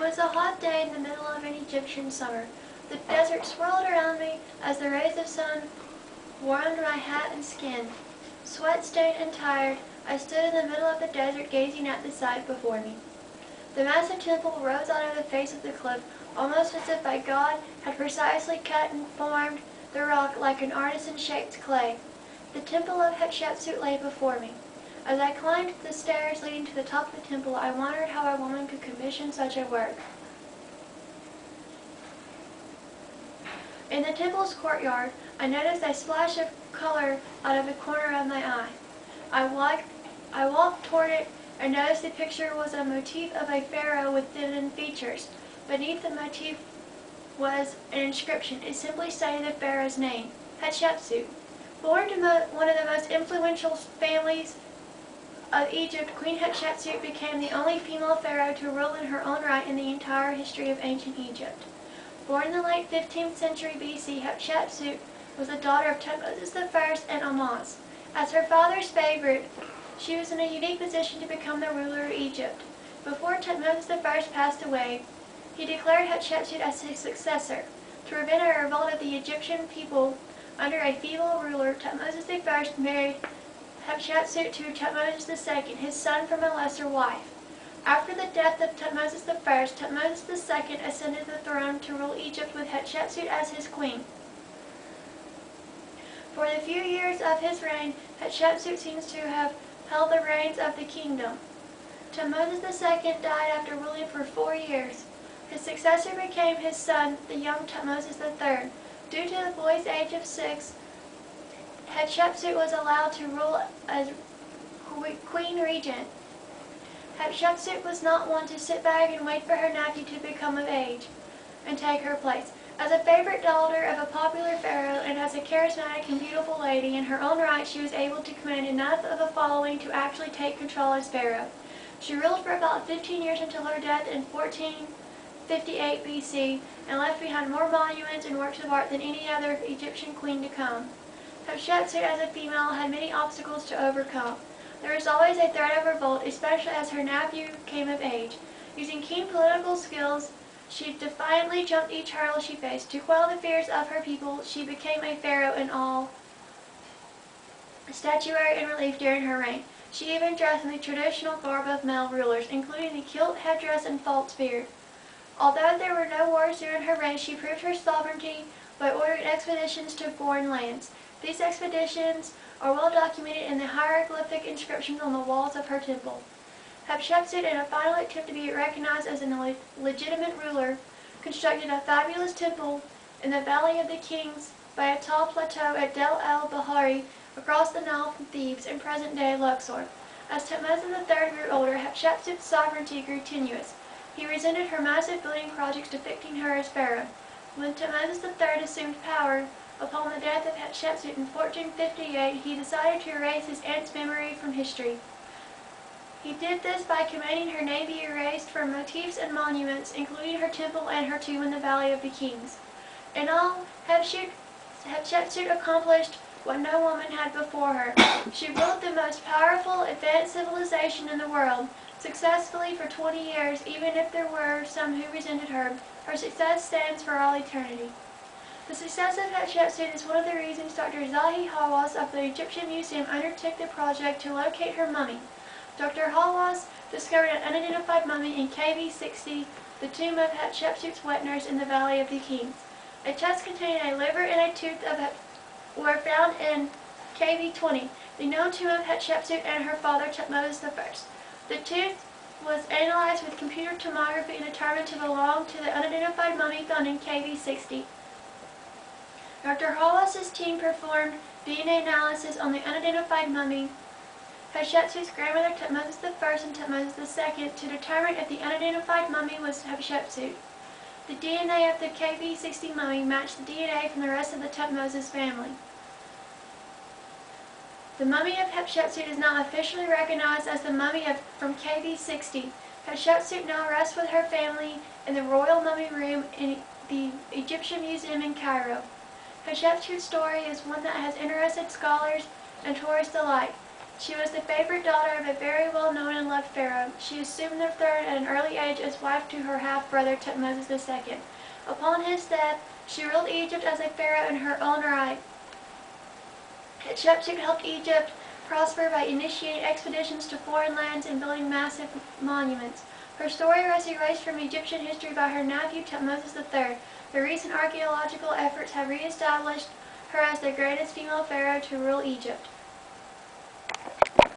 was a hot day in the middle of an Egyptian summer. The desert swirled around me as the rays of sun warmed my hat and skin. Sweat-stained and tired, I stood in the middle of the desert gazing at the sight before me. The massive temple rose out of the face of the cliff, almost as if God had precisely cut and formed the rock like an artisan shaped clay. The temple of Hatshepsut lay before me. As I climbed the stairs leading to the top of the temple, I wondered how a woman could commission such a work. In the temple's courtyard, I noticed a splash of color out of the corner of my eye. I walked toward it and noticed the picture was a motif of a pharaoh with feminine features. Beneath the motif was an inscription. It simply stated the pharaoh's name, Hatshepsut. Born to one of the most influential families of Egypt, Queen Hatshepsut became the only female pharaoh to rule in her own right in the entire history of ancient Egypt. Born in the late 15th century BC, Hatshepsut was the daughter of Thutmose I and Ammaz. As her father's favorite, she was in a unique position to become the ruler of Egypt. Before Thutmose I passed away, he declared Hatshepsut as his successor. To prevent a revolt of the Egyptian people under a feeble ruler, Thutmose I married Hatshepsut to Thutmose II, his son from a lesser wife. After the death of Thutmose I, Thutmose II ascended the throne to rule Egypt with Hatshepsut as his queen. For the few years of his reign, Hatshepsut seems to have held the reins of the kingdom. Thutmose II died after ruling for 4 years. His successor became his son, the young Thutmose III. Due to the boy's age of 6, Hatshepsut was allowed to rule as queen regent. Hatshepsut was not one to sit back and wait for her nephew to become of age and take her place. As a favorite daughter of a popular pharaoh and as a charismatic and beautiful lady in her own right, she was able to command enough of a following to actually take control as pharaoh. She ruled for about 15 years until her death in 1458 BC and left behind more monuments and works of art than any other Egyptian queen to come. Hatshepsut as a female had many obstacles to overcome. There was always a threat of revolt, especially as her nephew came of age. Using keen political skills, she defiantly jumped each hurdle she faced. To quell the fears of her people, she became a pharaoh in all statuary and relief during her reign. She even dressed in the traditional garb of male rulers, including the kilt, headdress, and false beard. Although there were no wars during her reign, she proved her sovereignty by ordering expeditions to foreign lands. These expeditions are well documented in the hieroglyphic inscriptions on the walls of her temple. Hatshepsut, in a final attempt to be recognized as a legitimate ruler, constructed a fabulous temple in the Valley of the Kings by a tall plateau at Del el-Bahari across the Nile from Thebes in present-day Luxor. As Thutmose III grew older, Hatshepsut's sovereignty grew tenuous. He resented her massive building projects depicting her as pharaoh. When Thutmose III assumed power, upon the death of Hatshepsut in 1458, he decided to erase his aunt's memory from history. He did this by commanding her name be erased from motifs and monuments, including her temple and her tomb in the Valley of the Kings. In all, Hatshepsut accomplished what no woman had before her. She ruled the most powerful, advanced civilization in the world, successfully for 20 years, even if there were some who resented her. Her success stands for all eternity. The success of Hatshepsut is one of the reasons Dr. Zahi Hawass of the Egyptian Museum undertook the project to locate her mummy. Dr. Hawass discovered an unidentified mummy in KV 60, the tomb of Hatshepsut's wet nurse in the Valley of the Kings. A chest containing a liver and a tooth were found in KV 20, the known tomb of Hatshepsut and her father Thutmose I. The tooth was analyzed with computer tomography and determined to belong to the unidentified mummy found in KV 60. Dr. Hawass's team performed DNA analysis on the unidentified mummy, Hatshepsut's grandmother Thutmose I and Thutmose II, to determine if the unidentified mummy was Hatshepsut. The DNA of the KV 60 mummy matched the DNA from the rest of the Thutmose's family. The mummy of Hatshepsut is now officially recognized as the mummy from KV 60. Hatshepsut now rests with her family in the Royal Mummy Room in the Egyptian Museum in Cairo. Hatshepsut's story is one that has interested scholars and tourists alike. She was the favorite daughter of a very well-known and loved pharaoh. She assumed the throne at an early age as wife to her half-brother Tutmosis II. Upon his death, she ruled Egypt as a pharaoh in her own right. Hatshepsut helped Egypt prosper by initiating expeditions to foreign lands and building massive monuments. Her story was erased from Egyptian history by her nephew Tutmosis III. The recent archaeological efforts have re-established her as the greatest female pharaoh to rule Egypt.